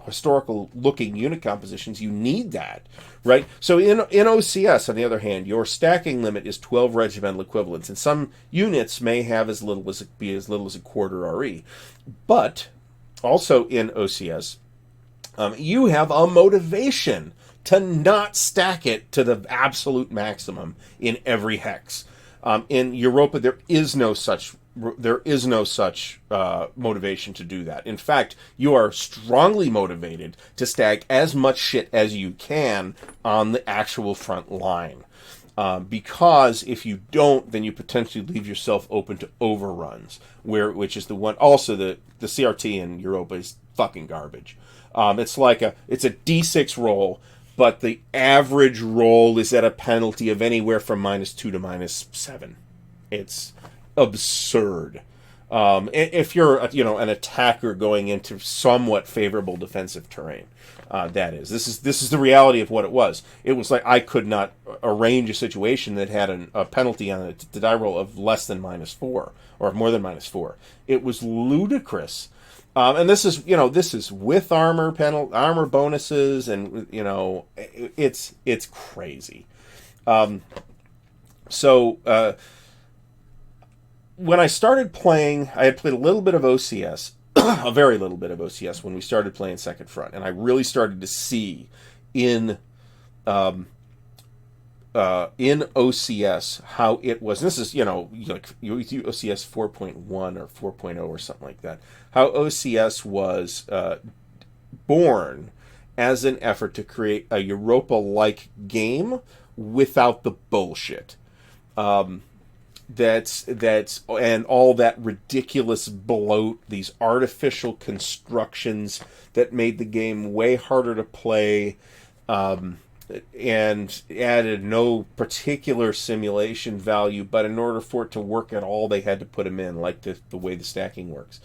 historical looking unit compositions, you need that, right? So in OCS, on the other hand, your stacking limit is 12 regimental equivalents, and some units may have as little as a quarter RE. But also in OCS, you have a motivation to not stack it to the absolute maximum in every hex. In Europa, there is no such motivation to do that. In fact, you are strongly motivated to stack as much shit as you can on the actual front line. Because if you don't, then you potentially leave yourself open to overruns, which is the one. Also, the CRT in Europa is fucking garbage. It's a D6 roll, but the average roll is at a penalty of anywhere from -2 to -7. It's absurd. If you're an attacker going into somewhat favorable defensive terrain, that is. This is the reality of what it was. It was like I could not arrange a situation that had a penalty on the die roll of less than -4 or more than -4. It was ludicrous. And this is with armor bonuses, and it's crazy. When I started playing, I had played a little bit of OCS, a very little bit of OCS when we started playing Second Front, and I really started to see in OCS how it was. And this is OCS 4.1 or 4.0 or something like that. How OCS was born as an effort to create a Europa-like game without the bullshit. That's and all that ridiculous bloat, these artificial constructions that made the game way harder to play, and added no particular simulation value, but in order for it to work at all, they had to put them in, like the way the stacking works.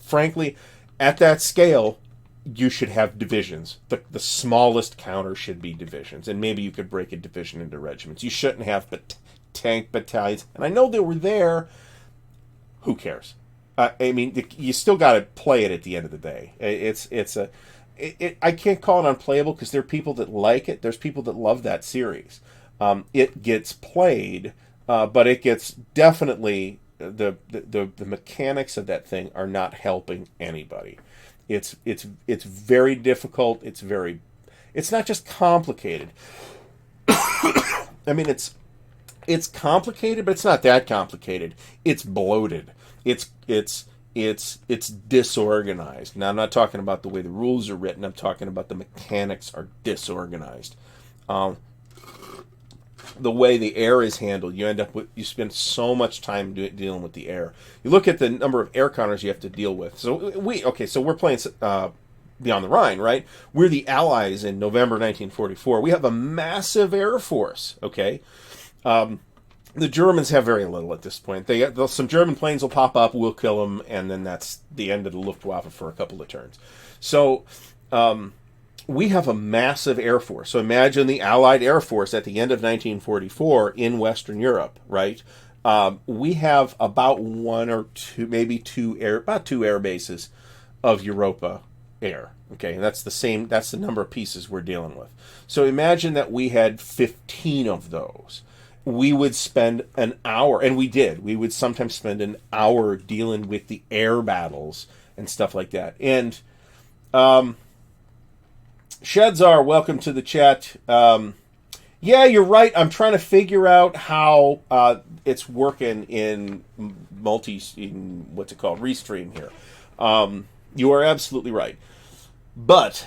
Frankly, at that scale, you should have divisions. The smallest counter should be divisions, and maybe you could break a division into regiments. You shouldn't have tank battalions, and I know they were there. Who cares? I mean, you still got to play it at the end of the day. I can't call it unplayable because there are people that like it. There's people that love that series. It gets played, but it gets definitely the mechanics of that thing are not helping anybody. It's very difficult. It's not just complicated. I mean, it's complicated, but it's not that complicated. It's bloated. It's disorganized. Now, I'm not talking about the way the rules are written. I'm talking about the mechanics are disorganized. The way the air is handled, you spend so much time dealing with the air. You look at the number of air counters you have to deal with. So we're playing Beyond the Rhine, right? We're the Allies in November 1944. We have a massive air force. Okay. The Germans have very little at this point. Some German planes will pop up, we'll kill them, and then that's the end of the Luftwaffe for a couple of turns. So we have a massive air force. So imagine the Allied Air Force at the end of 1944 in Western Europe, right? We have about one or two, maybe about two air bases of Europa Air. Okay, and that's the number of pieces we're dealing with. So imagine that we had 15 of those. We would spend an hour, and we did. We would sometimes spend an hour dealing with the air battles and stuff like that. And Shedzar, welcome to the chat. Yeah, you're right. I'm trying to figure out how it's working in what's it called, Restream here. You are absolutely right. But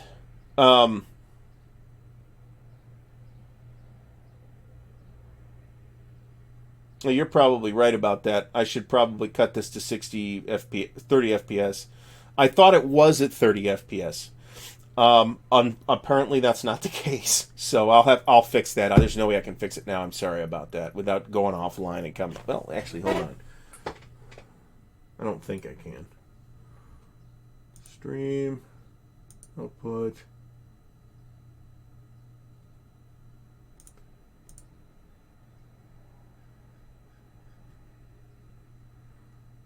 you're probably right about that. I should probably cut this to 30 FPS. I thought it was at 30 FPS. Apparently that's not the case. So I'll fix that. There's no way I can fix it now. I'm sorry about that without going offline and coming. Well, actually, hold on. I don't think I can. Stream. Output.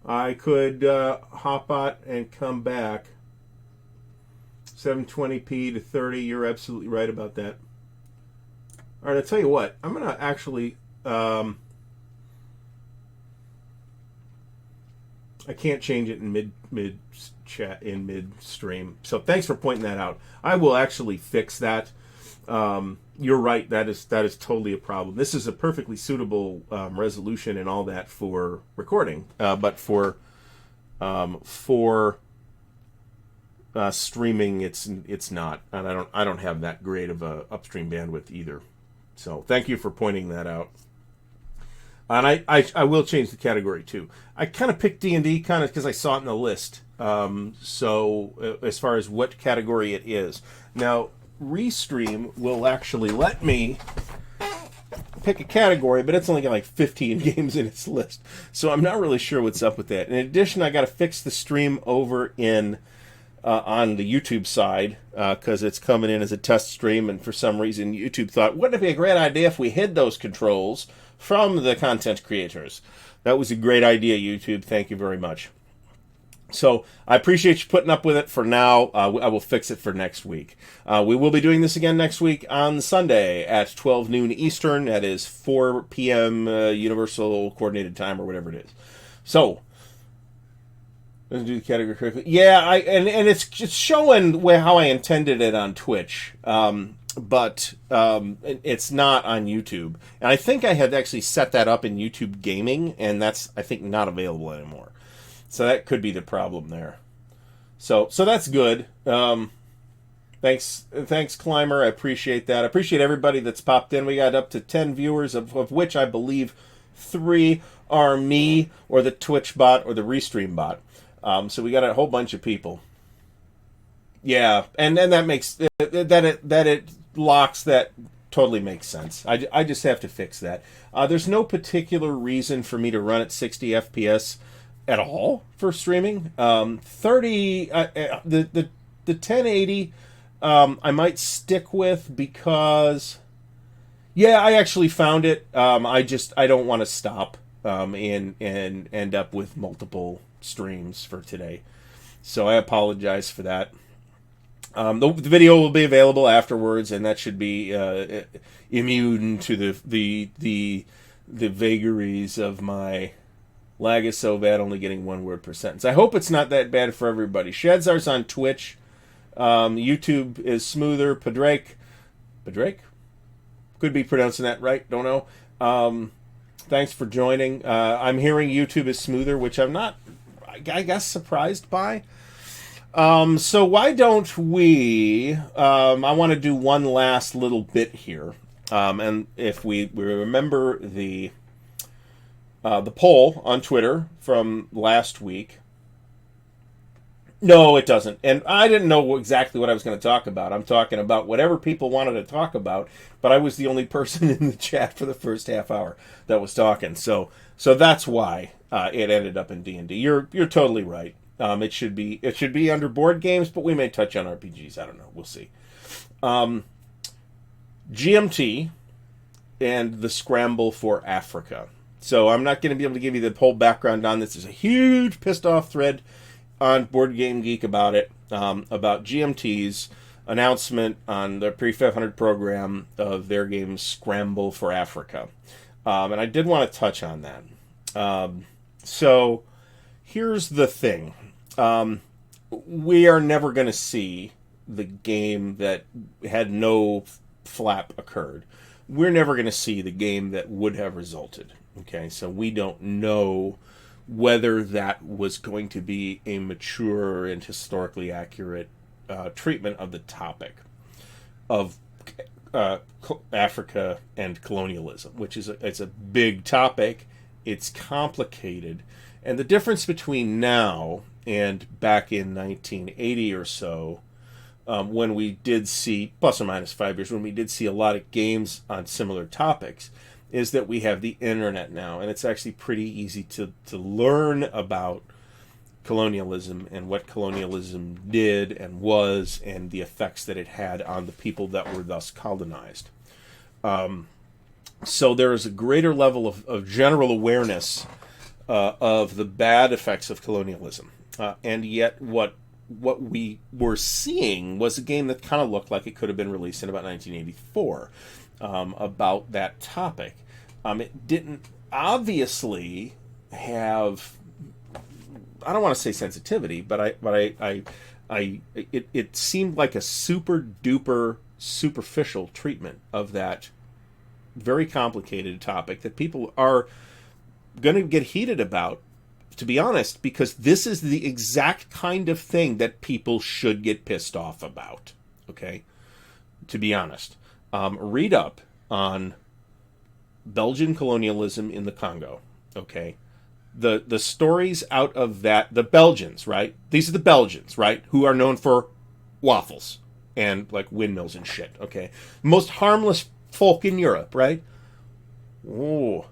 I could hop out and come back. 720p to 30. You're absolutely right about that. All right, I'll tell you what. I'm going to actually... I can't change it in mid chat, in midstream. So thanks for pointing that out. I will actually fix that. You're right. That is totally a problem. This is a perfectly suitable resolution and all that for recording, but for streaming, it's not, and I don't have that great of a upstream bandwidth either. So thank you for pointing that out. And I will change the category too. I kind of picked D&D kind of because I saw it in the list. So as far as what category it is now. Restream will actually let me pick a category, but it's only got like 15 games in its list, so I'm not really sure what's up with that. In addition, I got to fix the stream over in on the YouTube side because it's coming in as a test stream, and for some reason YouTube thought, wouldn't it be a great idea if we hid those controls from the content creators? That was a great idea, YouTube. Thank you very much. So I appreciate you putting up with it for now. I will fix it for next week. We will be doing this again next week on Sunday at 12 noon Eastern. That is 4 p.m. Universal Coordinated Time or whatever it is. So let's do the category correctly. Yeah, and it's showing how I intended it on Twitch, but it's not on YouTube. And I think I had actually set that up in YouTube Gaming, and that's, I think, not available anymore. So that could be the problem there. So that's good. Thanks, Climber. I appreciate that. I appreciate everybody that's popped in. We got up to 10 viewers, of which I believe 3 are me, or the Twitch bot, or the Restream bot. So we got a whole bunch of people. Yeah, and then that makes it locks that. Totally makes sense. I just have to fix that. There's no particular reason for me to run at 60 FPS. At all for streaming. 30 the 1080 I might stick with because I actually found it. I don't want to stop. and end up with multiple streams for today. So I apologize for that. The video will be available afterwards, and that should be immune to the vagaries of my lag is so bad, only getting one word per sentence. I hope it's not that bad for everybody. Shadzar's on Twitch. YouTube is smoother. Padrake? Could be pronouncing that right. Don't know. Thanks for joining. I'm hearing YouTube is smoother, which I'm not, I guess, surprised by. So why don't we, I want to do one last little bit here. And if we remember the poll on Twitter from last week. No, it doesn't. And I didn't know exactly what I was going to talk about. I'm talking about whatever people wanted to talk about, but I was the only person in the chat for the first half hour that was talking. So that's why it ended up in D&D. You're totally right. It should be under board games, but we may touch on RPGs. I don't know. We'll see. GMT and the scramble for Africa. So I'm not going to be able to give you the whole background on this. There's a huge pissed off thread on Board Game Geek about it, about GMT's announcement on the Pre-500 program of their game Scramble for Africa. And I did want to touch on that. So here's the thing. We are never going to see the game that had no flap occurred. We're never going to see the game that would have resulted. Okay, so we don't know whether that was going to be a mature and historically accurate treatment of the topic of Africa and colonialism, which is it's a big topic. It's complicated. And the difference between now and back in 1980 or so, when we did see, plus or minus 5 years, when we did see a lot of games on similar topics, is that we have the internet now, and it's actually pretty easy to learn about colonialism and what colonialism did and was and the effects that it had on the people that were thus colonized. So there is a greater level of general awareness of the bad effects of colonialism. And yet what we were seeing was a game that kind of looked like it could have been released in about 1984 about that topic. It didn't obviously have, I don't want to say sensitivity, but it seemed like a super duper superficial treatment of that very complicated topic that people are going to get heated about, to be honest, because this is the exact kind of thing that people should get pissed off about. Okay, to be honest, read up on Belgian colonialism in the Congo. Okay, the stories out of that, the Belgians, right? These are the Belgians, right? Who are known for waffles and like windmills and shit. Okay, most harmless folk in Europe, right? Oh,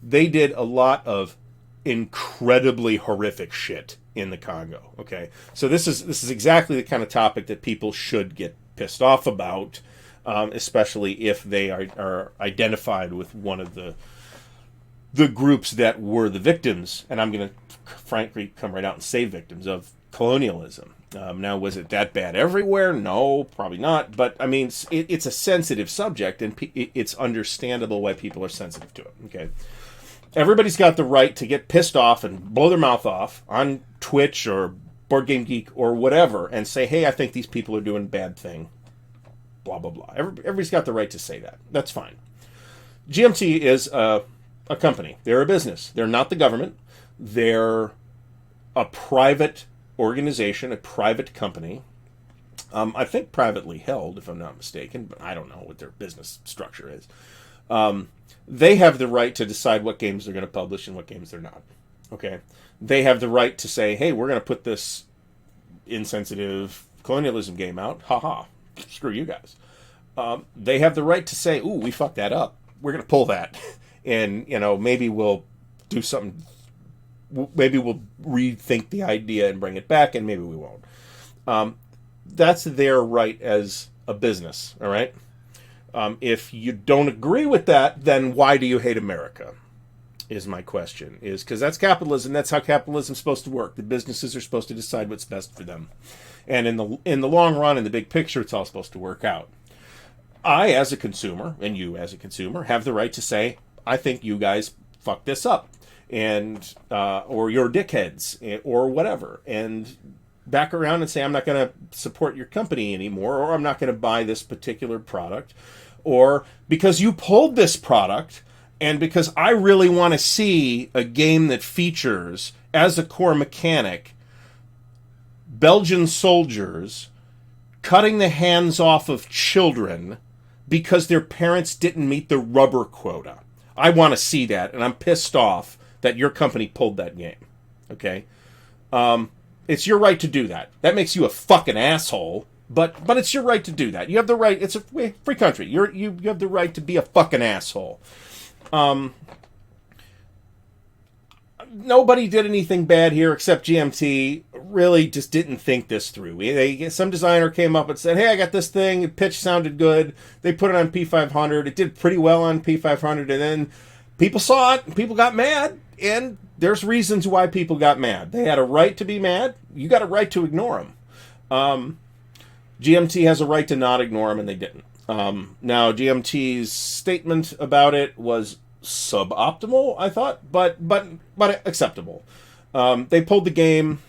they did a lot of incredibly horrific shit in the Congo. Okay, so this is exactly the kind of topic that people should get pissed off about, especially if they are identified with one of the groups that were the victims. And I'm going to frankly come right out and say victims of colonialism. Now, was it that bad everywhere? No, probably not. But I mean, it's a sensitive subject, and it's understandable why people are sensitive to it. Okay. Everybody's got the right to get pissed off and blow their mouth off on Twitch or Board Game Geek or whatever and say, hey, I think these people are doing a bad thing. Blah, blah, blah. Everybody's got the right to say that. That's fine. GMT is a company. They're a business. They're not the government. They're a private organization, a private company. I think privately held, if I'm not mistaken, but I don't know what their business structure is. They have the right to decide what games they're going to publish and what games they're not. Okay, they have the right to say, hey, we're going to put this insensitive colonialism game out. Ha. Screw you guys. They have the right to say, ooh, we fucked that up. We're going to pull that. And, maybe we'll do something. Maybe we'll rethink the idea and bring it back, and maybe we won't. That's their right as a business, all right? If you don't agree with that, then why do you hate America? is my question. Is because that's capitalism. That's how capitalism's supposed to work. The businesses are supposed to decide what's best for them, and in the long run, in the big picture, it's all supposed to work out. I, as a consumer, and you as a consumer, have the right to say, I think you guys fucked this up, and or you're dickheads, or whatever, and back around and say, I'm not going to support your company anymore, or I'm not going to buy this particular product, or because you pulled this product, and because I really want to see a game that features, as a core mechanic, Belgian soldiers cutting the hands off of children because their parents didn't meet the rubber quota. I want to see that, and I'm pissed off that your company pulled that game. Okay? It's your right to do that. That makes you a fucking asshole, but it's your right to do that. You have the right. It's a free country. You have the right to be a fucking asshole. Nobody did anything bad here except GMT. Really just didn't think this through. Some designer came up and said, hey, I got this thing. The pitch sounded good. They put it on P500. It did pretty well on P500. And then people saw it and people got mad. And there's reasons why people got mad. They had a right to be mad. You got a right to ignore them. GMT has a right to not ignore them, and they didn't. Now, GMT's statement about it was suboptimal, I thought, but acceptable. They pulled the game.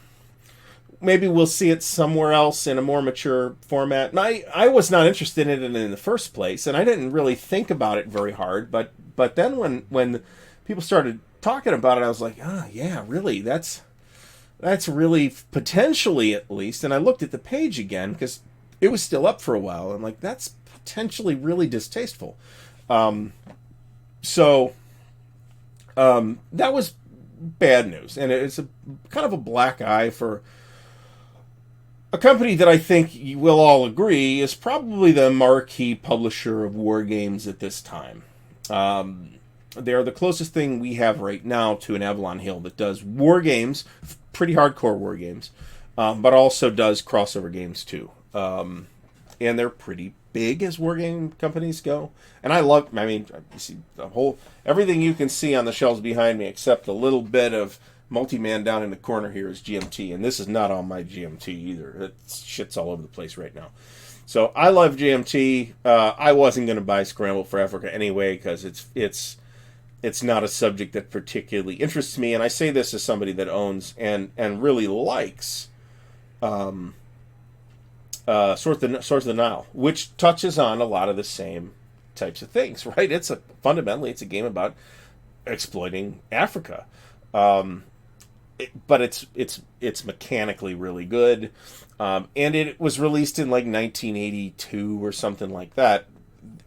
Maybe we'll see it somewhere else in a more mature format. And I was not interested in it in the first place, and I didn't really think about it very hard. But then when people started talking about it, I was like, yeah, really, that's really potentially, at least. And I looked at the page again because it was still up for a while. I'm like, that's potentially really distasteful. So that was bad news, and it's a kind of a black eye for a company that I think you will all agree is probably the marquee publisher of Wargames at this time. They're the closest thing we have right now to an Avalon Hill that does Wargames, pretty hardcore Wargames, but also does crossover games too. And they're pretty big as wargame companies go. And you see everything you can see on the shelves behind me except a little bit of Multi-Man down in the corner here is GMT. And this is not all my GMT either. Shit's all over the place right now. So I love GMT. I wasn't going to buy Scramble for Africa anyway because it's not a subject that particularly interests me. And I say this as somebody that owns and really likes Swords of the Nile, which touches on a lot of the same types of things, right? Fundamentally, it's a game about exploiting Africa. But it's mechanically really good. And it was released in like 1982 or something like that.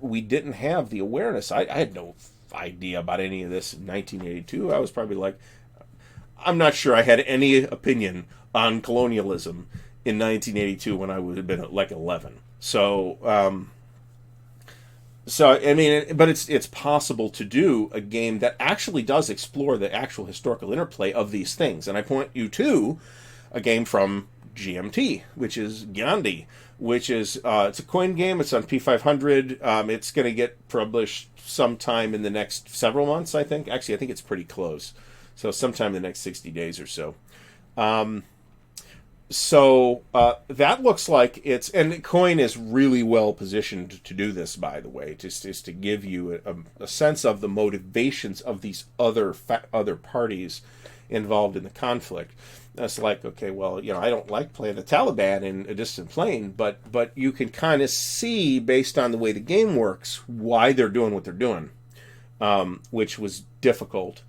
We didn't have the awareness. I had no idea about any of this in 1982. I was probably like, I'm not sure I had any opinion on colonialism in 1982 when I would have been like 11. So I mean, but it's possible to do a game that actually does explore the actual historical interplay of these things. And I point you to a game from GMT, which is Gandhi, which is it's a coin game. It's on P500. It's going to get published sometime in the next several months, I think. Actually, I think it's pretty close. So sometime in the next 60 days or so. So that looks like and Coin is really well positioned to do this, by the way, just to give you a sense of the motivations of these other parties involved in the conflict. That's like, okay, well, I don't like playing the Taliban in A Distant Plain, but you can kind of see, based on the way the game works, why they're doing what they're doing, which was difficult.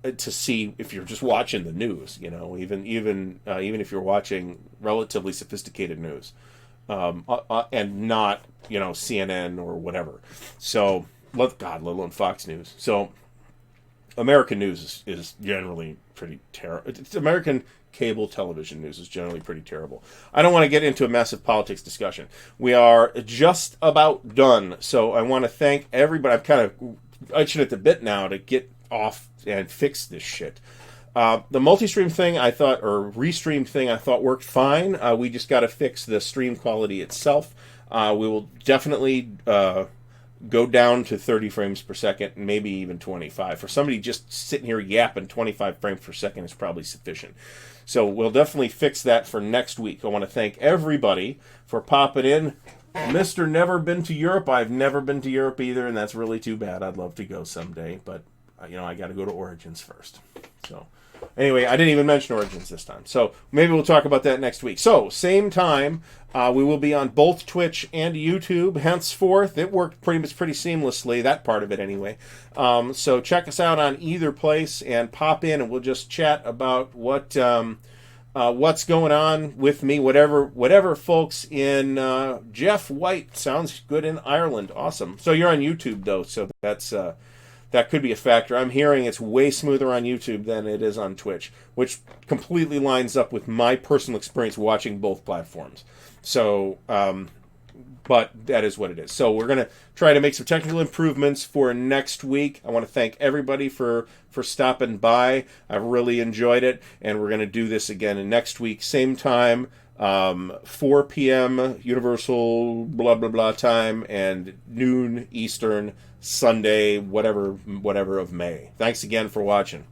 To see if you're just watching the news, even if you're watching relatively sophisticated news, and not CNN or whatever. So, let alone Fox News. So, American news is generally pretty terrible. American cable television news is generally pretty terrible. I don't want to get into a massive politics discussion. We are just about done. So I want to thank everybody. I'm kind of itching at the bit now to get off and fix this shit. The multi-stream thing restream thing I thought worked fine. We just got to fix the stream quality itself. We will definitely go down to 30 frames per second, and maybe even 25. For somebody just sitting here yapping, 25 frames per second is probably sufficient. So we'll definitely fix that for next week. I want to thank everybody for popping in. Mr. Never Been to Europe. I've never been to Europe either, and that's really too bad. I'd love to go someday, but I got to go to Origins first. So anyway, I didn't even mention Origins this time. So maybe we'll talk about that next week. So same time, we will be on both Twitch and YouTube henceforth. It worked pretty seamlessly, that part of it anyway. So check us out on either place and pop in, and we'll just chat about what's going on with me, whatever folks in Jeff White sounds good in Ireland. Awesome. So you're on YouTube though, so that could be a factor. I'm hearing it's way smoother on YouTube than it is on Twitch, which completely lines up with my personal experience watching both platforms. So, but that is what it is. So we're going to try to make some technical improvements for next week. I want to thank everybody for stopping by. I've really enjoyed it, and we're going to do this again next week, same time, 4 p.m. Universal blah blah blah time, and noon Eastern, Sunday, whatever of May. Thanks again for watching.